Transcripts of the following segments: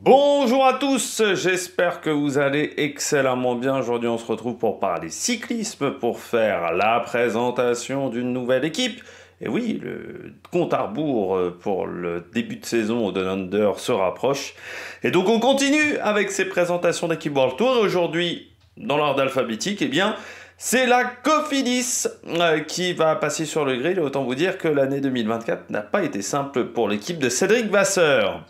Bonjour à tous, j'espère que vous allez excellemment bien. Aujourd'hui, on se retrouve pour parler cyclisme, pour faire la présentation d'une nouvelle équipe. Et oui, le compte à rebours pour le début de saison au Down Under se rapproche. Et donc, on continue avec ces présentations d'équipe World Tour. Et aujourd'hui, dans l'ordre alphabétique, eh bien, c'est la Cofidis qui va passer sur le grill. Autant vous dire que l'année 2024 n'a pas été simple pour l'équipe de Cédric Vasseur.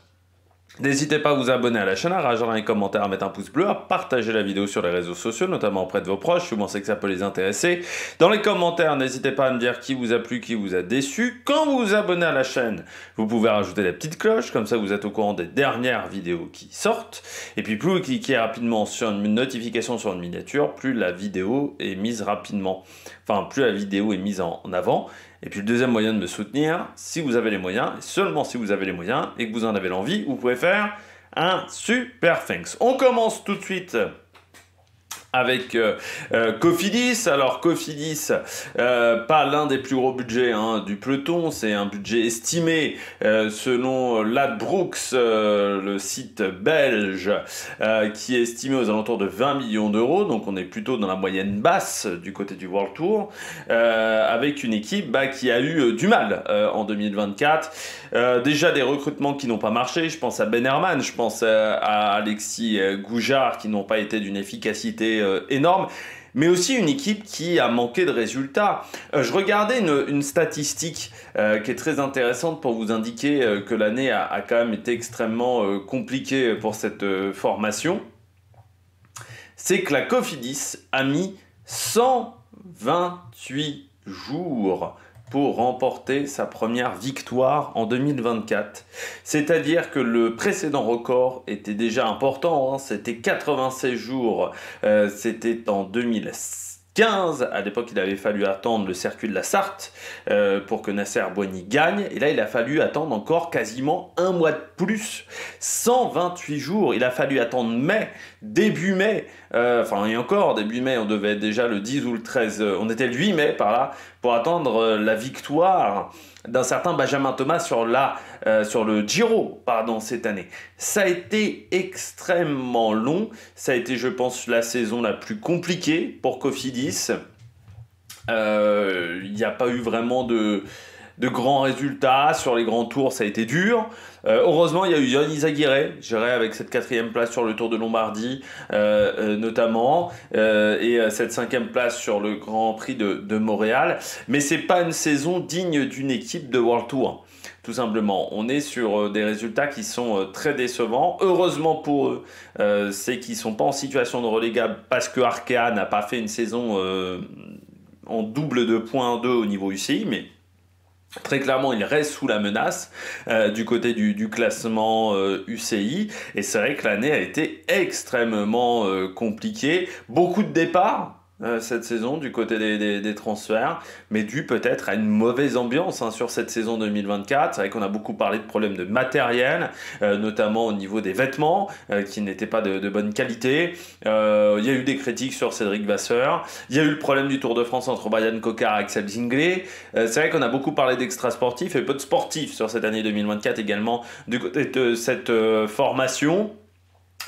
N'hésitez pas à vous abonner à la chaîne, à réagir dans les commentaires, à mettre un pouce bleu, à partager la vidéo sur les réseaux sociaux, notamment auprès de vos proches, si vous pensez que ça peut les intéresser. Dans les commentaires, n'hésitez pas à me dire qui vous a plu, qui vous a déçu. Quand vous vous abonnez à la chaîne, vous pouvez rajouter la petite cloche, comme ça vous êtes au courant des dernières vidéos qui sortent. Et puis plus vous cliquez rapidement sur une notification sur une miniature, plus la vidéo est mise rapidement. Enfin, plus la vidéo est mise en avant. Et puis le deuxième moyen de me soutenir, si vous avez les moyens, et seulement si vous avez les moyens, et que vous en avez l'envie, vous pouvez faire un super thanks. On commence tout de suite avec Cofidis. Alors Cofidis, pas l'un des plus gros budgets du peloton, c'est un budget estimé selon Ladbrokes, le site belge, qui est estimé aux alentours de 20 millions d'euros, donc on est plutôt dans la moyenne basse du côté du World Tour, avec une équipe qui a eu du mal en 2024. Déjà des recrutements qui n'ont pas marché, je pense à Ben Herman, je pense à Alexis Goujard, qui n'ont pas été d'une efficacité énorme, mais aussi une équipe qui a manqué de résultats. Je regardais une statistique qui est très intéressante pour vous indiquer que l'année a quand même été extrêmement compliquée pour cette formation. C'est que la Cofidis a mis 128 jours pour remporter sa première victoire en 2024. C'est-à-dire que le précédent record était déjà important, c'était 96 jours, c'était en 2015. À l'époque, il avait fallu attendre le circuit de la Sarthe pour que Nasser Boigny gagne. Et là, il a fallu attendre encore quasiment un mois de plus. 128 jours. Il a fallu attendre mai, début mai. Et encore, début mai, on devait être déjà le 10 ou le 13. On était le 8 mai par là pour attendre la victoire d'un certain Benjamin Thomas sur le Giro, cette année. Ça a été extrêmement long. Ça a été, je pense, la saison la plus compliquée pour Cofidis. Il n'y a pas eu vraiment de grands résultats. Sur les grands tours, ça a été dur. Heureusement, il y a eu Johan Izagirre, avec cette 4e place sur le Tour de Lombardie, notamment, et cette 5e place sur le Grand Prix de Montréal. Mais c'est pas une saison digne d'une équipe de World Tour. Tout simplement, on est sur des résultats qui sont très décevants. Heureusement pour eux, c'est qu'ils ne sont pas en situation de relégable parce que Arkea n'a pas fait une saison en double de points 2 au niveau UCI, mais très clairement, il reste sous la menace du côté du classement UCI. Et c'est vrai que l'année a été extrêmement compliquée. Beaucoup de départs cette saison du côté des transferts, mais dû peut-être à une mauvaise ambiance sur cette saison 2024. C'est vrai qu'on a beaucoup parlé de problèmes de matériel, notamment au niveau des vêtements, qui n'étaient pas de bonne qualité. Il y a eu des critiques sur Cédric Vasseur. Il y a eu le problème du Tour de France entre Brian Cocard et Axel Zingler. C'est vrai qu'on a beaucoup parlé d'extra-sportifs et peu de sportifs sur cette année 2024 également du côté de cette formation.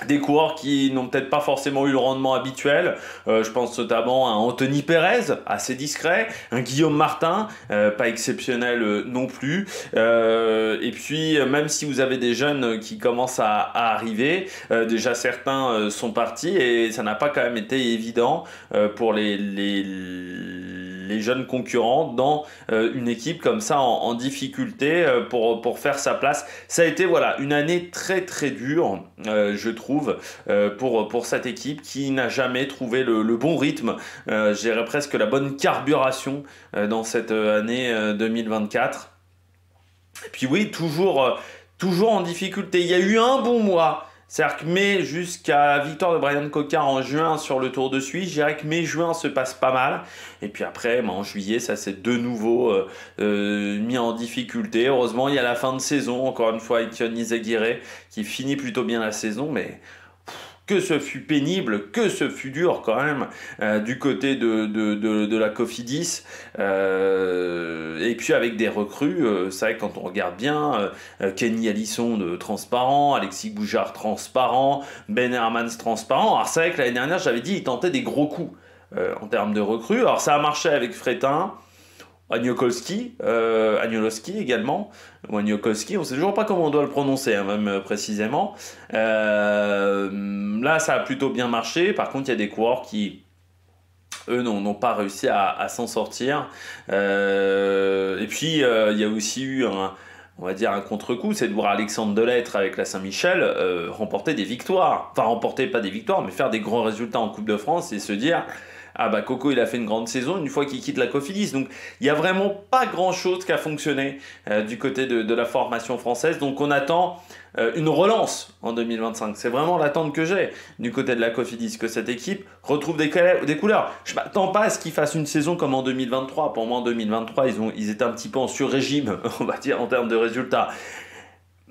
Des coureurs qui n'ont peut-être pas forcément eu le rendement habituel. Je pense notamment à Anthony Perez, assez discret, un Guillaume Martin, pas exceptionnel non plus. Et puis, même si vous avez des jeunes qui commencent à arriver, déjà certains sont partis et ça n'a pas quand même été évident pour les jeunes concurrents dans une équipe comme ça en difficulté pour faire sa place. Ça a été une année très très dure, je trouve, pour cette équipe qui n'a jamais trouvé le bon rythme, je dirais presque la bonne carburation dans cette année 2024. Et puis oui, toujours en difficulté. Il y a eu un bon mois. C'est-à-dire que mai jusqu'à la victoire de Brian Cocard en juin sur le Tour de Suisse, je dirais que mai-juin se passe pas mal. Et puis après, en juillet, ça s'est de nouveau mis en difficulté. Heureusement, il y a la fin de saison, encore une fois, avec Johan Izagirre, qui finit plutôt bien la saison, mais que ce fut pénible, que ce fut dur quand même du côté de la Cofidis. Et puis avec des recrues, c'est vrai que quand on regarde bien, Kenny Alisson transparent, Alexis Boujard transparent, Ben Hermans transparent. Alors c'est vrai que l'année dernière, j'avais dit, il tentait des gros coups en termes de recrues. Alors ça a marché avec Fretin, Agnokolski également, ou Agnokolski, on ne sait toujours pas comment on doit le prononcer, hein, même précisément. Là, ça a plutôt bien marché. Par contre, il y a des coureurs qui, eux, n'ont pas réussi à s'en sortir. Et puis, il y a aussi eu on va dire un contre-coup, c'est de voir Alexandre Delettre avec la Saint-Michel remporter des victoires. Enfin, remporter pas des victoires, mais faire des grands résultats en Coupe de France et se dire... Ah bah Coco il a fait une grande saison une fois qu'il quitte la Cofidis, donc il n'y a vraiment pas grand chose qui a fonctionné du côté de la formation française, donc on attend une relance en 2025, c'est vraiment l'attente que j'ai du côté de la Cofidis, que cette équipe retrouve des couleurs. Je m'attends pas à ce qu'ils fassent une saison comme en 2023, pour moi en 2023 ils étaient un petit peu en sur-régime on va dire en termes de résultats.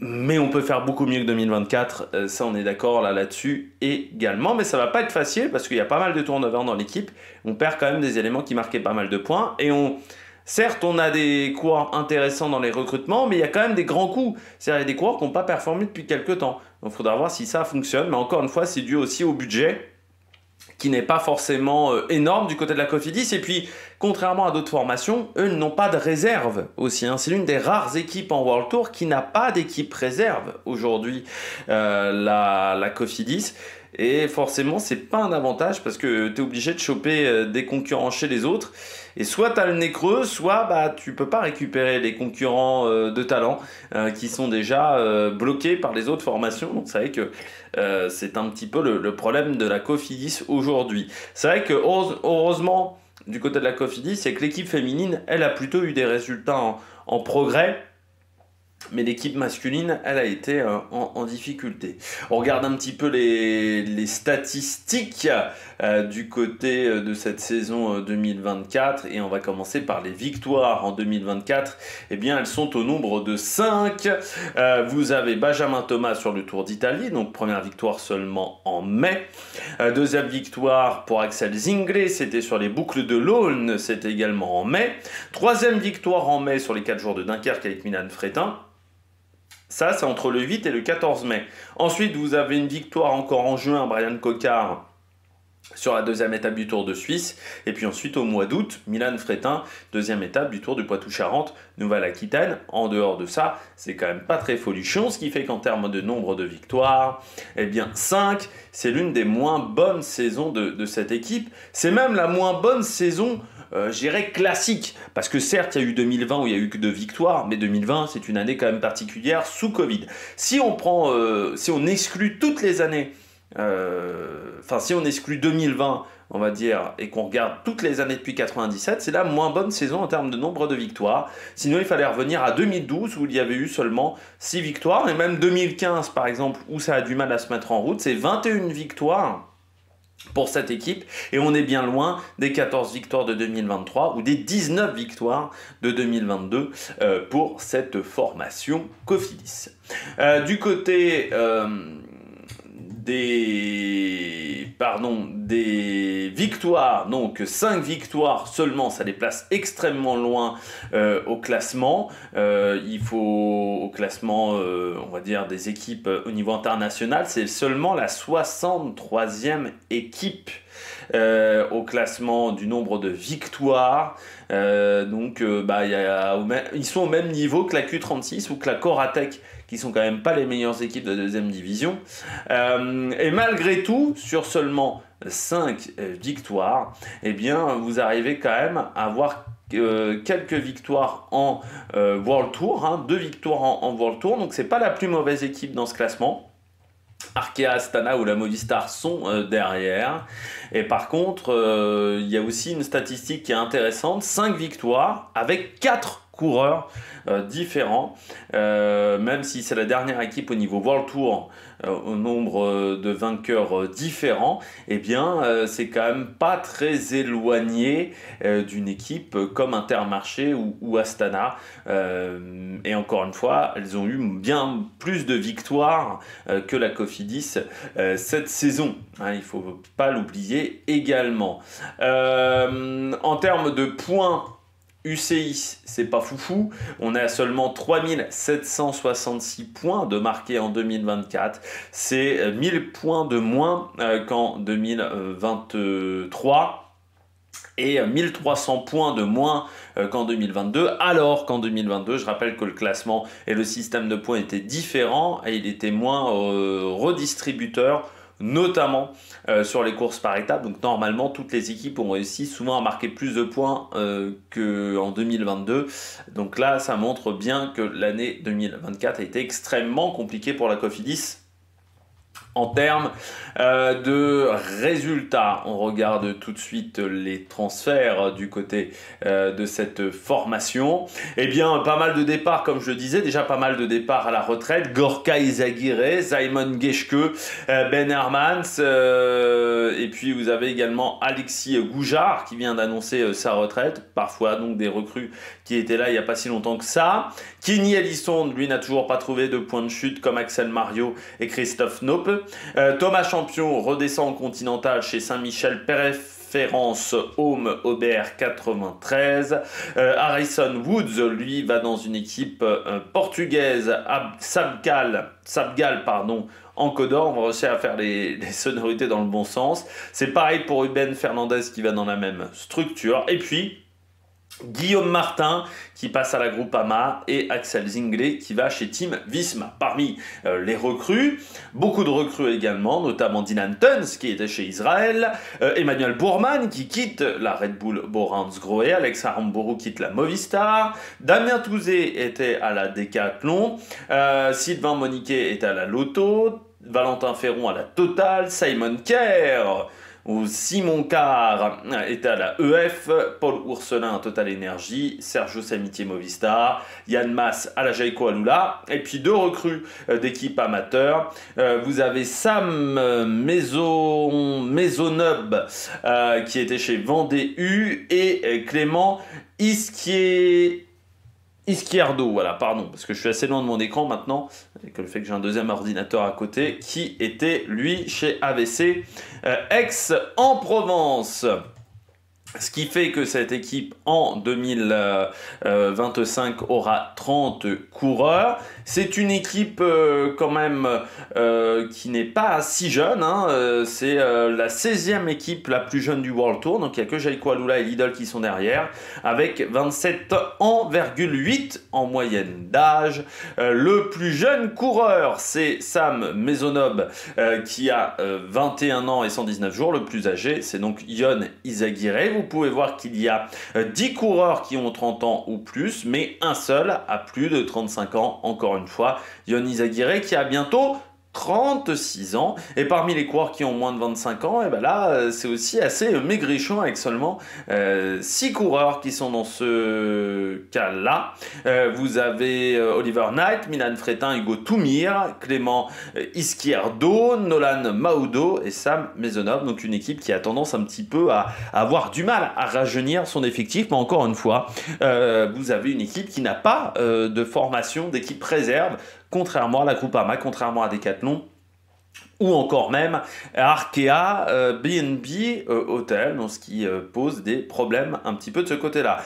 Mais on peut faire beaucoup mieux que 2024, ça on est d'accord là-dessus également, mais ça va pas être facile parce qu'il y a pas mal de turnover dans l'équipe, on perd quand même des éléments qui marquaient pas mal de points, et certes on a des coureurs intéressants dans les recrutements, mais il y a quand même des grands coups, c'est-à-dire des coureurs qui n'ont pas performé depuis quelques temps, donc il faudra voir si ça fonctionne, mais encore une fois c'est dû aussi au budget, qui n'est pas forcément énorme du côté de la Cofidis. Et puis, contrairement à d'autres formations, eux n'ont pas de réserve aussi. Hein. C'est l'une des rares équipes en World Tour qui n'a pas d'équipe réserve aujourd'hui, la Cofidis. Et forcément, c'est pas un avantage parce que tu es obligé de choper des concurrents chez les autres. Et soit tu as le nez creux, soit tu peux pas récupérer les concurrents de talent qui sont déjà bloqués par les autres formations. Donc c'est vrai que c'est un petit peu le problème de la Cofidis aujourd'hui. C'est vrai que heureusement, du côté de la Cofidis, c'est que l'équipe féminine, elle a plutôt eu des résultats en progrès. Mais l'équipe masculine, elle a été en difficulté. On regarde un petit peu les statistiques du côté de cette saison 2024. Et on va commencer par les victoires en 2024. Eh bien, elles sont au nombre de 5. Vous avez Benjamin Thomas sur le Tour d'Italie. Donc, première victoire seulement en mai. Deuxième victoire pour Axel Zingler. C'était sur les boucles de l'Aulne. C'était également en mai. Troisième victoire en mai sur les 4 jours de Dunkerque avec Milan Fretin. Ça, c'est entre le 8 et le 14 mai. Ensuite, vous avez une victoire encore en juin, Brian Cocard, sur la deuxième étape du Tour de Suisse. Et puis ensuite, au mois d'août, Milan Fretin, deuxième étape du Tour du Poitou-Charentes, Nouvelle-Aquitaine. En dehors de ça, c'est quand même pas très folichon, ce qui fait qu'en termes de nombre de victoires, eh bien 5, c'est l'une des moins bonnes saisons de cette équipe. C'est même la moins bonne saison je dirais classique, parce que certes il y a eu 2020 où il y a eu que 2 victoires, mais 2020 c'est une année quand même particulière sous Covid. Si on exclut toutes les années, si on exclut 2020 on va dire, et qu'on regarde toutes les années depuis 97, c'est la moins bonne saison en termes de nombre de victoires. Sinon il fallait revenir à 2012 où il y avait eu seulement 6 victoires, et même 2015 par exemple où ça a du mal à se mettre en route, c'est 21 victoires pour cette équipe, et on est bien loin des 14 victoires de 2023 ou des 19 victoires de 2022 pour cette formation Cofidis. Du côté des victoires, donc 5 victoires seulement, ça les place extrêmement loin au classement. Il faut au classement, on va dire, des équipes au niveau international, c'est seulement la 63e équipe au classement du nombre de victoires. Ils sont au même niveau que la Q36 ou que la Coratec, qui sont quand même pas les meilleures équipes de deuxième division. Et malgré tout, sur seulement 5 victoires, eh bien, vous arrivez quand même à avoir quelques victoires en World Tour, 2 victoires en World Tour, donc c'est pas la plus mauvaise équipe dans ce classement. Arkea, Astana ou la Movistar sont derrière. Et par contre, il y a aussi une statistique qui est intéressante, 5 victoires avec 4 coureurs différents, même si c'est la dernière équipe au niveau World Tour au nombre de vainqueurs différents, eh bien c'est quand même pas très éloigné d'une équipe comme Intermarché ou Astana, et encore une fois elles ont eu bien plus de victoires que la Cofidis cette saison, hein, il faut pas l'oublier également. En termes de points UCI, c'est pas foufou, on est à seulement 3766 points de marqués en 2024, c'est 1000 points de moins qu'en 2023 et 1300 points de moins qu'en 2022, alors qu'en 2022, je rappelle que le classement et le système de points étaient différents et il était moins redistributeur, notamment sur les courses par étapes. Donc normalement, toutes les équipes ont réussi souvent à marquer plus de points qu'en 2022. Donc là, ça montre bien que l'année 2024 a été extrêmement compliquée pour la Cofidis. En termes de résultats, on regarde tout de suite les transferts du côté de cette formation. Eh bien, pas mal de départs, comme je le disais, déjà pas mal de départs à la retraite. Gorka Izagirre, Simon Geschke, Ben Hermans, et puis vous avez également Alexis Goujard qui vient d'annoncer sa retraite. Parfois donc des recrues qui étaient là il n'y a pas si longtemps que ça. Kenny Ellison, lui, n'a toujours pas trouvé de point de chute comme Axel Mario et Christophe Nope. Thomas Champion redescend en continental chez Saint-Michel Préférence Home Aubert 93. Harrison Woods, lui, va dans une équipe portugaise, Sabgal, en Côte-d'Or. On va réussir à faire les sonorités dans le bon sens. C'est pareil pour Ruben Fernandez qui va dans la même structure. Et puis Guillaume Martin qui passe à la Groupama et Axel Zinglet qui va chez Team Visma. Parmi les recrues, beaucoup de recrues également, notamment Dylan Tuns qui était chez Israël, Emmanuel Bourman qui quitte la Red Bull Borans-Grohe, Alex Aramburu quitte la Movistar, Damien Touzé était à la Decathlon, Sylvain Moniquet était à la Lotto, Valentin Ferron à la Total, Simon Kerr ou Simon Carr était à la EF, Paul Ourselin à Total Energy, Sergio Samitier Movistar, Yann Mas à la Jayco Alula, et puis deux recrues d'équipe amateur. Vous avez Sam Maisonneuve qui était chez Vendée U et Clément Izquierdo, voilà, pardon, parce que je suis assez loin de mon écran maintenant, avec le fait que j'ai un deuxième ordinateur à côté, qui était, lui, chez AVC, Aix-en-Provence. Ce qui fait que cette équipe, en 2025, aura 30 coureurs. C'est une équipe quand même qui n'est pas si jeune, hein. C'est la 16e équipe la plus jeune du World Tour, donc il n'y a que Jayco Alula et Lidl qui sont derrière, avec 27 ans, 8 en moyenne d'âge. Le plus jeune coureur, c'est Sam Maisonneuve qui a 21 ans et 119 jours. Le plus âgé, c'est donc Yon Izagirre. Vous pouvez voir qu'il y a 10 coureurs qui ont 30 ans ou plus, mais un seul a plus de 35 ans, encore une fois, Yon Izagirre, qui a bientôt 36 ans, et parmi les coureurs qui ont moins de 25 ans, et ben là c'est aussi assez maigrichon avec seulement 6 coureurs qui sont dans ce cas-là. Vous avez Oliver Knight, Milan Fretin, Hugo Toumir, Clément Izquierdo, Nolan Maudo et Sam Maisonneuve, donc une équipe qui a tendance un petit peu à avoir du mal à rajeunir son effectif, mais encore une fois, vous avez une équipe qui n'a pas de formation d'équipe réserve, contrairement à la Groupama, contrairement à Decathlon, ou encore même à Arkea, B&B Hotel, donc ce qui pose des problèmes un petit peu de ce côté-là.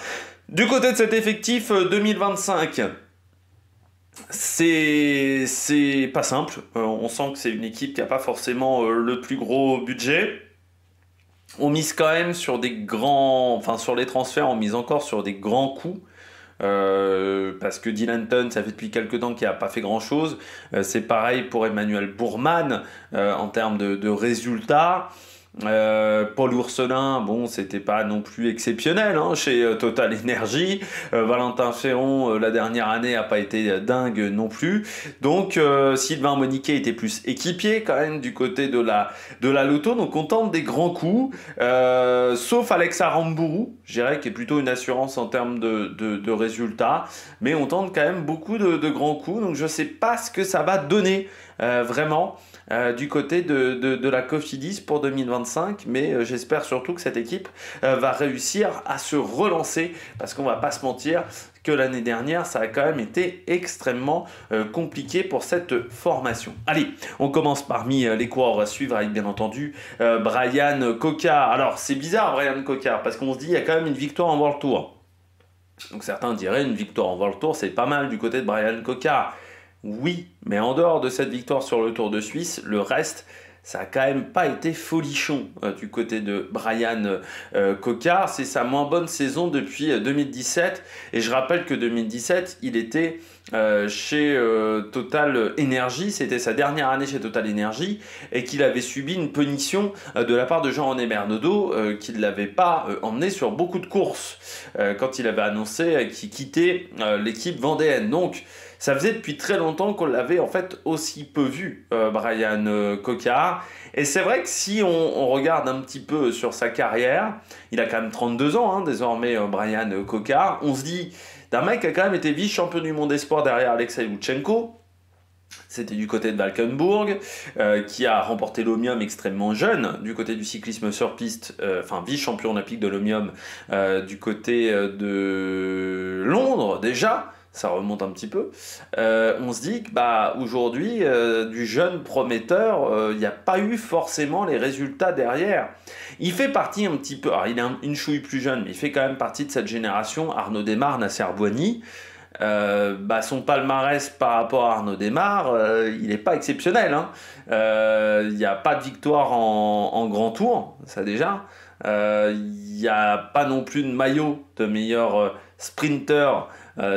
Du côté de cet effectif 2025, c'est pas simple. On sent que c'est une équipe qui n'a pas forcément le plus gros budget. On mise quand même sur des grands... Enfin, sur les transferts, on mise encore sur des grands coups. Parce que Dylan Tuns, ça fait depuis quelques temps qu'il n'a pas fait grand chose. C'est pareil pour Emmanuel Bourman en termes de résultats. Paul Ourselin, bon, c'était pas non plus exceptionnel hein, chez Total Energy. Valentin Ferron, la dernière année, a pas été dingue non plus. Donc, Sylvain Moniquet était plus équipier quand même du côté de la Loto. Donc, on tente des grands coups, sauf Alex Aramburu, je dirais, qui est plutôt une assurance en termes de résultats. Mais on tente quand même beaucoup de grands coups. Donc, je sais pas ce que ça va donner vraiment. Du côté de la Cofidis pour 2025, mais j'espère surtout que cette équipe va réussir à se relancer, parce qu'on va pas se mentir que l'année dernière, ça a quand même été extrêmement compliqué pour cette formation. Allez, on commence parmi les coureurs à suivre avec bien entendu Bryan Coquard. Alors c'est bizarre Bryan Coquard, parce qu'on se dit il y a quand même une victoire en World Tour. Donc certains diraient une victoire en World Tour, c'est pas mal du côté de Bryan Coquard. Oui, mais en dehors de cette victoire sur le Tour de Suisse, le reste, ça a quand même pas été folichon du côté de Bryan Coquard. C'est sa moins bonne saison depuis 2017. Et je rappelle que 2017, il était chez Total Energy. C'était sa dernière année chez Total Energy. Et qu'il avait subi une punition de la part de Jean-René Bernodeau qui ne l'avait pas emmené sur beaucoup de courses quand il avait annoncé qu'il quittait l'équipe vendéenne. Donc, ça faisait depuis très longtemps qu'on l'avait en fait aussi peu vu, Bryan Coquard. Et c'est vrai que si on regarde un petit peu sur sa carrière, il a quand même 32 ans hein, désormais, Bryan Coquard. On se dit d'un mec qui a quand même été vice-champion du monde espoir derrière Alexei Loutchenko. C'était du côté de Valkenburg, qui a remporté l'Omnium extrêmement jeune, du côté du cyclisme sur piste, enfin vice-champion olympique de l'Omnium, du côté de Londres déjà. Ça remonte un petit peu. On se dit que bah, aujourd'hui, du jeune prometteur, il n'y a pas eu forcément les résultats derrière. Il fait partie un petit peu, alors il est une chouille plus jeune, mais il fait quand même partie de cette génération Arnaud Démare, Nasser Bouhanni. Bah, son palmarès par rapport à Arnaud Démare, il n'est pas exceptionnel. Hein. Il n'y a pas de victoire en grand tour, ça déjà. Il n'y a pas non plus de maillot de meilleur sprinter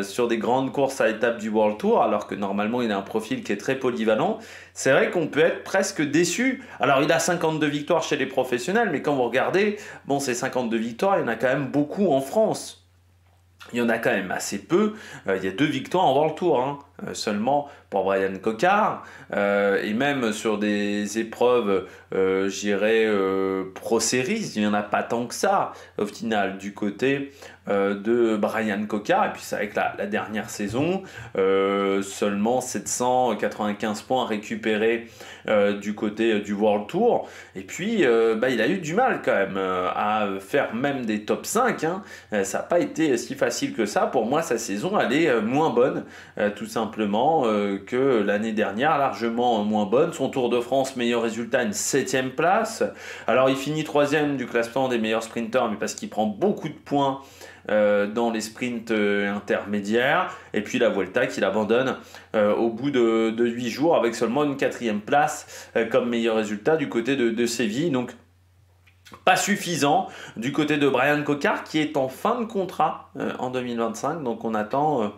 sur des grandes courses à étapes du World Tour, alors que normalement il a un profil qui est très polyvalent. C'est vrai qu'on peut être presque déçu. Alors il a 52 victoires chez les professionnels, mais quand vous regardez, bon, ces 52 victoires, il y en a quand même beaucoup en France. Il y en a quand même assez peu. Il y a 2 victoires en World Tour, hein, seulement pour Bryan Coquard. Et même sur des épreuves, j'irais, Pro Series, il n'y en a pas tant que ça, au final, du côté de Bryan Coquard. Et puis c'est vrai que la dernière saison, seulement 795 points récupérés du côté du World Tour. Et puis, bah, il a eu du mal quand même à faire même des top 5. Hein. Ça n'a pas été si facile que ça. Pour moi, sa saison, elle est moins bonne, tout simplement, que l'année dernière, largement moins bonne. Son Tour de France, meilleur résultat, une 7e place. Alors, il finit 3e du classement des meilleurs sprinters, mais parce qu'il prend beaucoup de points dans les sprints intermédiaires, et puis la Vuelta qu'il abandonne au bout de 8 jours avec seulement une 4e place comme meilleur résultat du côté de Séville. Donc pas suffisant du côté de Bryan Coquard qui est en fin de contrat en 2025, donc on attend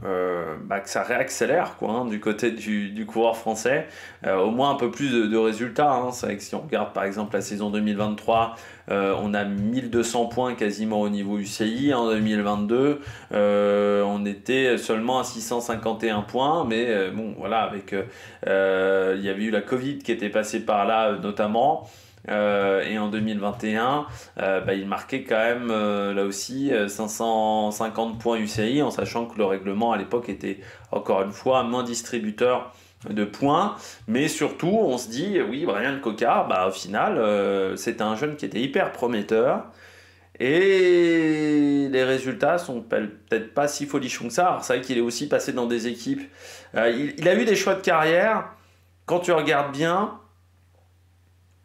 bah, que ça réaccélère quoi, hein, du côté du coureur français, au moins un peu plus de résultats. Hein. C'est vrai que si on regarde par exemple la saison 2023, on a 1200 points quasiment au niveau UCI. En 2022, on était seulement à 651 points, mais bon voilà, avec il y avait eu la Covid qui était passée par là notamment. Et en 2021, bah, il marquait quand même là aussi 550 points UCI, en sachant que le règlement à l'époque était encore une fois moins distributeur de points. Mais surtout, on se dit, oui, Bryan Coquard, bah, au final, c'était un jeune qui était hyper prometteur. Et les résultats sont peut-être pas si folichons que ça. Alors, c'est vrai qu'il est aussi passé dans des équipes. Il a eu des choix de carrière, quand tu regardes bien,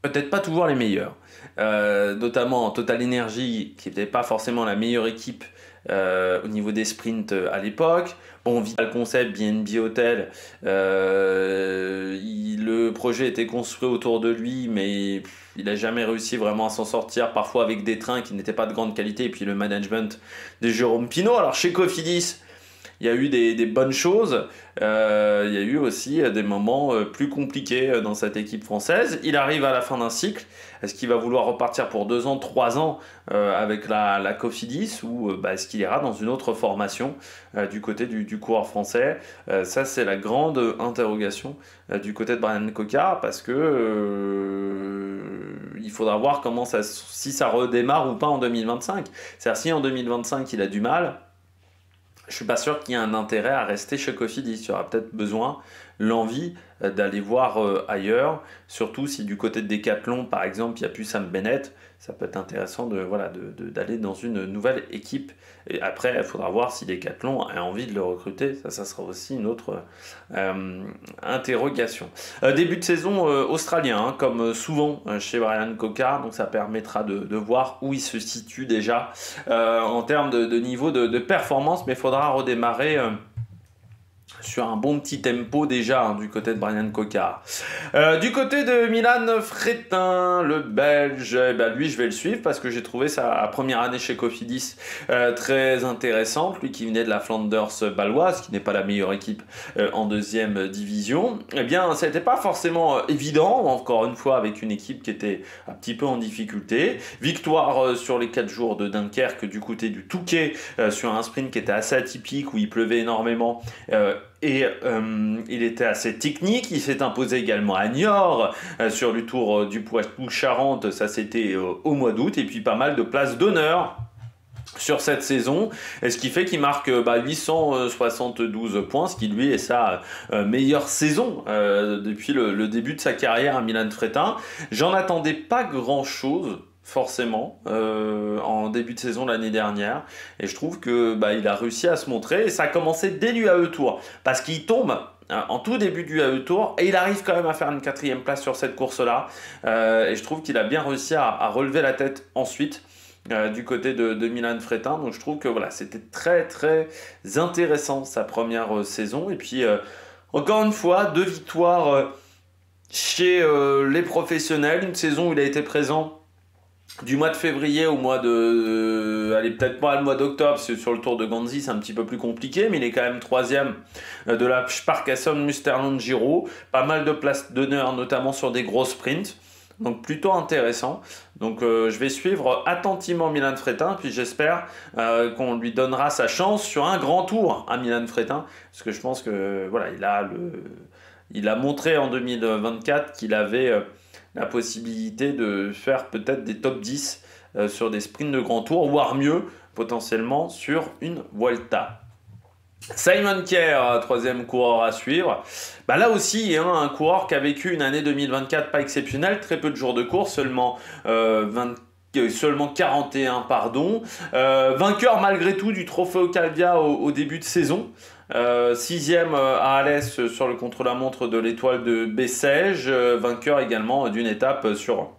peut-être pas toujours les meilleurs. Notamment Total Energy, qui n'était pas forcément la meilleure équipe au niveau des sprints à l'époque. Bon, Vital Concept, BNB Hotel, le projet était construit autour de lui, mais il n'a jamais réussi vraiment à s'en sortir, parfois avec des trains qui n'étaient pas de grande qualité, et puis le management de Jérôme Pinault. Alors chez Cofidis, il y a eu des bonnes choses, il y a eu aussi des moments plus compliqués dans cette équipe française. Il arrive à la fin d'un cycle. Est-ce qu'il va vouloir repartir pour 2 ans, 3 ans avec la Cofidis ou est-ce qu'il ira dans une autre formation du côté du coureur français? Ça, c'est la grande interrogation du côté de Brian Cocard parce que il faudra voir si ça redémarre ou pas en 2025. C'est-à-dire si en 2025 il a du mal, je suis pas sûr qu'il y ait un intérêt à rester chez Cofidis. Il y aura peut-être besoin, l'envie d'aller voir ailleurs, surtout si du côté de Decathlon, par exemple, il n'y a plus Sam Bennett, ça peut être intéressant d'aller dans une nouvelle équipe. Et après, il faudra voir si Decathlon a envie de le recruter. Ça sera aussi une autre interrogation. Début de saison australien, hein, comme souvent chez Brian Cocard, donc ça permettra de voir où il se situe déjà en termes de niveau de performance, mais il faudra redémarrer sur un bon petit tempo déjà du côté de Brian Cocard. Du côté de Milan Frétin, le Belge, lui je vais le suivre parce que j'ai trouvé sa première année chez Cofidis très intéressante. Lui qui venait de la Flanders baloise, qui n'est pas la meilleure équipe en deuxième division. Eh bien, ça n'était pas forcément évident, encore une fois avec une équipe qui était un petit peu en difficulté. Victoire sur les 4 jours de Dunkerque du côté du Touquet sur un sprint qui était assez atypique où il pleuvait énormément. Il était assez technique, il s'est imposé également à Niort sur le Tour du Poitou-Charentes, ça c'était au mois d'août, et puis pas mal de places d'honneur sur cette saison, et ce qui fait qu'il marque 872 points, ce qui lui est sa meilleure saison depuis le début de sa carrière à Milan Frétin. J'en attendais pas grand chose forcément en début de saison l'année dernière, et je trouve que il a réussi à se montrer, et ça a commencé dès l'UAE Tour parce qu'il tombe en tout début du UAE Tour et il arrive quand même à faire une 4e place sur cette course là, et je trouve qu'il a bien réussi à relever la tête ensuite du côté de Milan Frétin. Donc je trouve que voilà, c'était très très intéressant sa première saison, et puis encore une fois 2 victoires chez les professionnels, une saison où il a été présent du mois de février au mois de... allez, peut-être pas le mois d'octobre, sur le Tour de Ganzi, c'est un petit peu plus compliqué, mais il est quand même 3e de la Sparkassen Musterland Giro. Pas mal de places d'honneur, notamment sur des gros sprints. Donc plutôt intéressant. Donc je vais suivre attentivement Milan Frétin, puis j'espère qu'on lui donnera sa chance sur un grand tour à Milan Frétin, parce que je pense que voilà, il a montré en 2024 qu'il avait la possibilité de faire peut-être des top 10 sur des sprints de grand tour, voire mieux, potentiellement sur une Vuelta. Simon Kerr, 3e coureur à suivre. Là aussi, un coureur qui a vécu une année 2024 pas exceptionnelle, très peu de jours de course, seulement 41, pardon. Vainqueur malgré tout du Trophée Octavia au début de saison. 6e à Alès sur le contre-la-montre de l'Étoile de Bessèges, vainqueur également d'une étape sur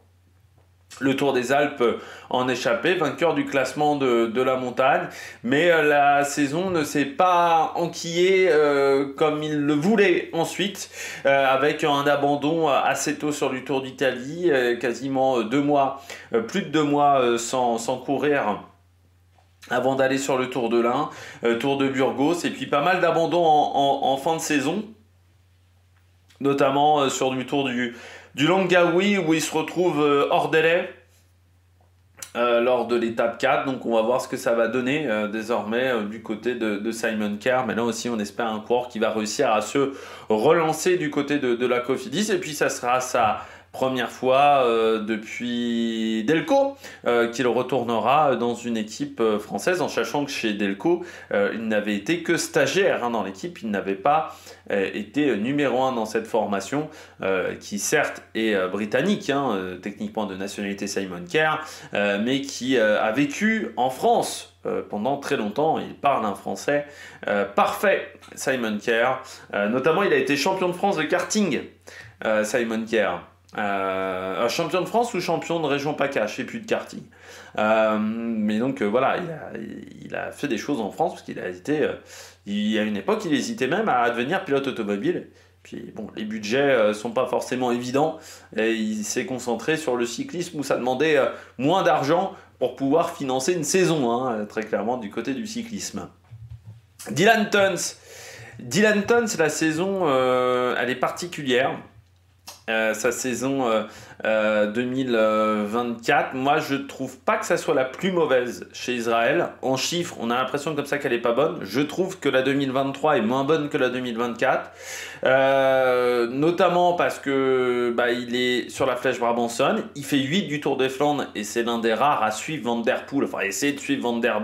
le Tour des Alpes en échappée, vainqueur du classement de la montagne, mais la saison ne s'est pas enquillée comme il le voulait ensuite, avec un abandon assez tôt sur le Tour d'Italie, quasiment 2 mois, plus de 2 mois sans courir, avant d'aller sur le Tour de l'Ain, Tour de Burgos, et puis pas mal d'abandons en fin de saison, notamment sur du Tour du Langkawi, où il se retrouve hors délai lors de l'étape 4. Donc on va voir ce que ça va donner désormais du côté de Simon Kerr, mais là aussi on espère un coureur qui va réussir à se relancer du côté de la Cofidis, et puis ça sera sa première fois depuis Delco qu'il retournera dans une équipe française, en sachant que chez Delco il n'avait été que stagiaire dans l'équipe, il n'avait pas été numéro 1 dans cette formation qui certes est britannique, techniquement de nationalité Simon Kerr, mais qui a vécu en France pendant très longtemps. Il parle un français parfait, Simon Kerr. Notamment il a été champion de France de karting, Simon Kerr. Champion de France ou champion de région PACA, je sais plus, de karting. Mais donc voilà, il a fait des choses en France, parce qu'il a été... il y a une époque, il hésitait même à devenir pilote automobile. Puis bon, les budgets sont pas forcément évidents, et il s'est concentré sur le cyclisme où ça demandait moins d'argent pour pouvoir financer une saison, très clairement du côté du cyclisme. Dylan Tuns. Dylan Tuns, la saison, elle est particulière. Sa saison 2024, moi je trouve pas que ça soit la plus mauvaise chez Israël. En chiffres, on a l'impression comme ça qu'elle est pas bonne. Je trouve que la 2023 est moins bonne que la 2024, notamment parce que il est sur la flèche Brabançonne. Il fait 8 du Tour des Flandres et c'est l'un des rares à suivre Van Der Poel, enfin essayer de suivre Van Der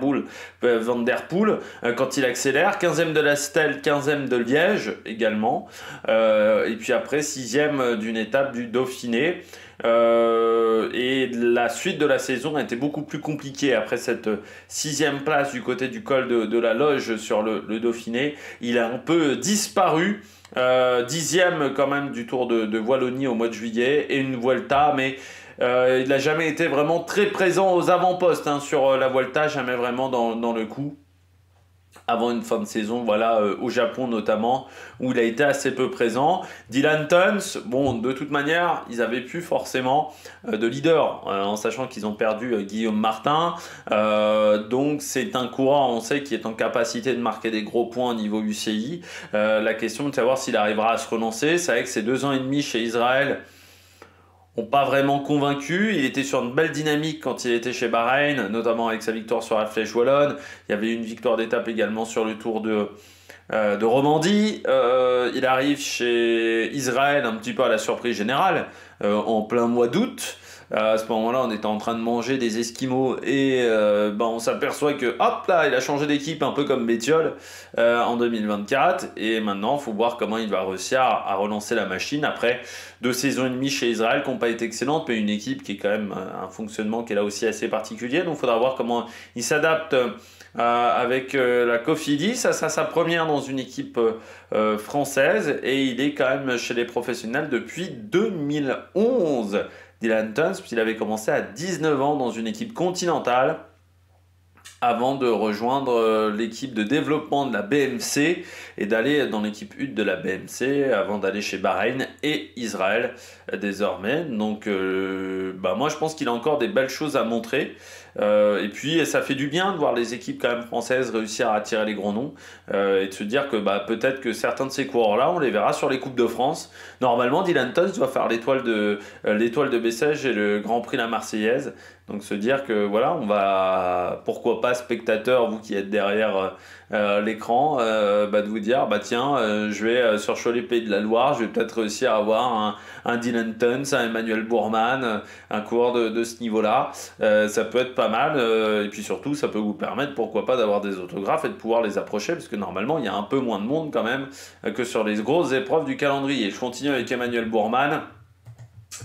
Poel quand il accélère. 15e de la Stèle, 15e de Liège également, et puis après 6e d'une étape du Dauphiné. Et la suite de la saison a été beaucoup plus compliquée après cette 6e place du côté du col de la Loge sur le Dauphiné. Il a un peu disparu. 10e quand même du Tour de Wallonie au mois de juillet et une Vuelta, mais il n'a jamais été vraiment très présent aux avant-postes sur la Vuelta, jamais vraiment dans le coup. Avant une fin de saison, voilà, au Japon notamment, où il a été assez peu présent. Dylan Tuns, bon, de toute manière, ils n'avaient plus forcément de leader, en sachant qu'ils ont perdu Guillaume Martin. Donc c'est un coureur, on sait, qui est en capacité de marquer des gros points au niveau UCI. La question de savoir s'il arrivera à se relancer. C'est vrai que ces 2 ans et demi chez Israël n'ont pas vraiment convaincu. Il était sur une belle dynamique quand il était chez Bahreïn, notamment avec sa victoire sur la Flèche Wallonne. Il y avait une victoire d'étape également sur le Tour de Romandie. Il arrive chez Israël un petit peu à la surprise générale, en plein mois d'août. À ce moment-là, on était en train de manger des esquimaux et on s'aperçoit que hop là, il a changé d'équipe un peu comme Bettiol en 2024. Et maintenant, il faut voir comment il va réussir à relancer la machine après 2 saisons et demie chez Israël qui n'ont pas été excellentes, mais une équipe qui est quand même un fonctionnement qui est là aussi assez particulier. Donc, il faudra voir comment il s'adapte avec la Cofidis. Ça sera sa première dans une équipe française et il est quand même chez les professionnels depuis 2011. Dylan Tuns, puisqu'il avait commencé à 19 ans dans une équipe continentale avant de rejoindre l'équipe de développement de la BMC et d'aller dans l'équipe UT de la BMC avant d'aller chez Bahreïn et Israël désormais. Donc moi je pense qu'il a encore des belles choses à montrer. Et puis ça fait du bien de voir les équipes quand même françaises réussir à attirer les grands noms et de se dire que peut-être que certains de ces coureurs-là, on les verra sur les Coupes de France. Normalement, Dylan Tuns doit faire l'étoile de Bessèges et le Grand Prix La Marseillaise. Donc se dire que voilà, on va, pourquoi pas spectateur, vous qui êtes derrière l'écran, de vous dire, tiens, je vais sur Cholet Pays de la Loire, je vais peut-être réussir à avoir un Dylan Tuns, un Emmanuel Bourman, un coureur de ce niveau-là. Ça peut être pas mal, et puis surtout, ça peut vous permettre, pourquoi pas, d'avoir des autographes et de pouvoir les approcher, parce que normalement, il y a un peu moins de monde quand même que sur les grosses épreuves du calendrier. Je continue avec Emmanuel Bourman.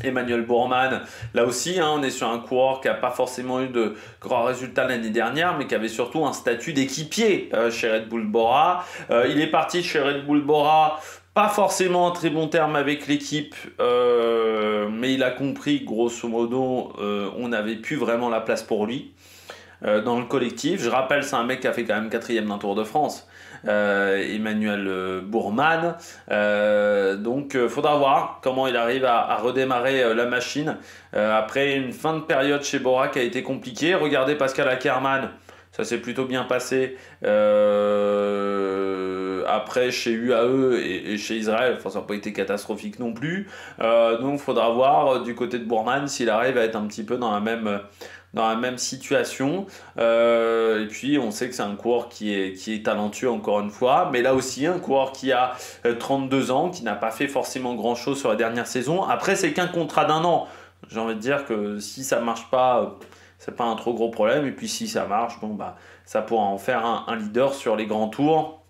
Emmanuel Bourman, là aussi, on est sur un coureur qui n'a pas forcément eu de grands résultats l'année dernière, mais qui avait surtout un statut d'équipier chez Red Bull Bora. Il est parti chez Red Bull Bora, pas forcément en très bon terme avec l'équipe, mais il a compris que grosso modo, on n'avait plus vraiment la place pour lui dans le collectif. Je rappelle, c'est un mec qui a fait quand même 4e d'un Tour de France. Emmanuel Bourman, donc faudra voir comment il arrive à redémarrer la machine après une fin de période chez Bora qui a été compliquée. Regardez Pascal Ackermann, ça s'est plutôt bien passé après chez UAE et chez Israël, ça n'a pas été catastrophique non plus, donc faudra voir du côté de Bourman s'il arrive à être un petit peu dans la même situation. Et puis on sait que c'est un coureur qui est talentueux encore une fois, mais là aussi un coureur qui a 32 ans, qui n'a pas fait forcément grand chose sur la dernière saison. Après, c'est qu'un contrat d'1 an, j'ai envie de dire que si ça marche pas, c'est pas un trop gros problème, et puis si ça marche, ça pourra en faire un leader sur les grands tours.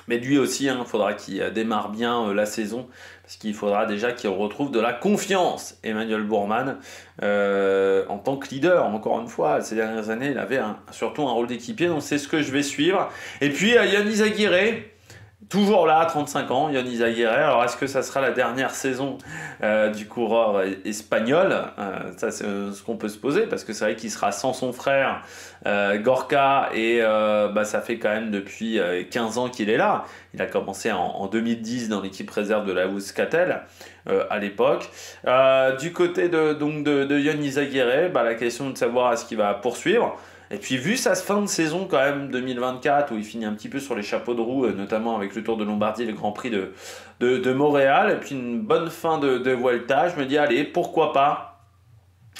Mais lui aussi, il faudra qu'il démarre bien la saison, parce qu'il faudra déjà qu'il retrouve de la confiance. Emmanuel Bourman, en tant que leader, encore une fois, ces dernières années, il avait surtout un rôle d'équipier, donc c'est ce que je vais suivre. Et puis, Yannis Aguirre, toujours là, à 35 ans, Yannis Aguirre. Alors, est-ce que ça sera la dernière saison du coureur espagnol? Ça, c'est ce qu'on peut se poser, parce que c'est vrai qu'il sera sans son frère Gorka, et ça fait quand même depuis 15 ans qu'il est là. Il a commencé en 2010 dans l'équipe réserve de la Euskaltel à l'époque. Du côté de Yannis Aguirre, la question de savoir est-ce qu'il va poursuivre. Et puis vu sa fin de saison quand même 2024, où il finit un petit peu sur les chapeaux de roue, notamment avec le Tour de Lombardie et le Grand Prix de Montréal, et puis une bonne fin de Vuelta, je me dis allez, pourquoi pas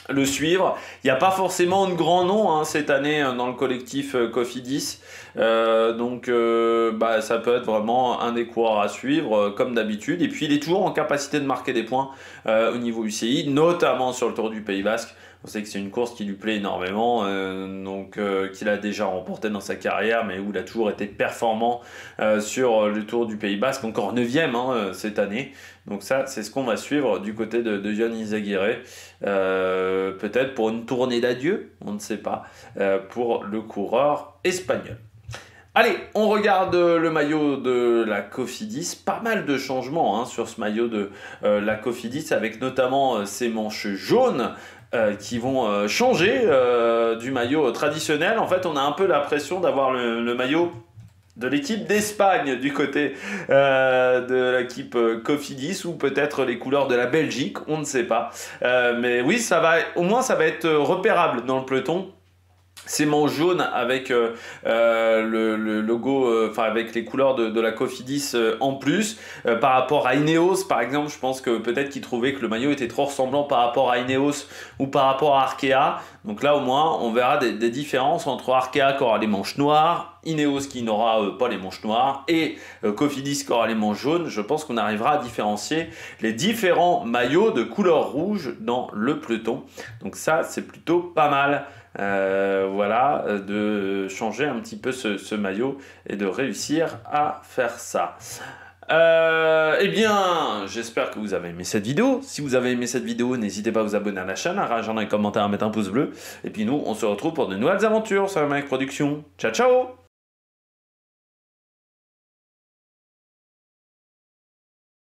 le suivre. Il n'y a pas forcément de grands noms hein, cette année dans le collectif Cofidis, donc ça peut être vraiment un des coureurs à suivre comme d'habitude. Et puis il est toujours en capacité de marquer des points au niveau UCI, notamment sur le Tour du Pays Basque. On sait que c'est une course qui lui plaît énormément, qu'il a déjà remporté dans sa carrière, mais où il a toujours été performant sur le Tour du Pays Basque, encore 9e cette année. Donc ça, c'est ce qu'on va suivre du côté de Jon Izagirre, peut-être pour une tournée d'adieu, on ne sait pas, pour le coureur espagnol. Allez, on regarde le maillot de la Cofidis. Pas mal de changements sur ce maillot de la Cofidis, avec notamment ces manches jaunes qui vont changer du maillot traditionnel. En fait, on a un peu l'impression d'avoir le maillot de l'équipe d'Espagne du côté de l'équipe Cofidis, ou peut-être les couleurs de la Belgique, on ne sait pas. Mais oui, au moins ça va être repérable dans le peloton. Ces manches jaunes avec le logo, avec les couleurs de la Cofidis en plus. Par rapport à Ineos, par exemple, je pense que peut-être qu'ils trouvaient que le maillot était trop ressemblant par rapport à Ineos ou par rapport à Arkea. Donc là, au moins, on verra des différences entre Arkea qui aura les manches noires, Ineos qui n'aura pas les manches noires, et Cofidis qui aura les manches jaunes. Je pense qu'on arrivera à différencier les différents maillots de couleur rouge dans le peloton. Donc ça, c'est plutôt pas mal. Voilà, de changer un petit peu ce maillot et de réussir à faire ça. Eh bien, j'espère que vous avez aimé cette vidéo. Si vous avez aimé cette vidéo, n'hésitez pas à vous abonner à la chaîne, à réagir dans les commentaires, à mettre un pouce bleu. Et puis nous, on se retrouve pour de nouvelles aventures sur la Mike Production. Ciao, ciao!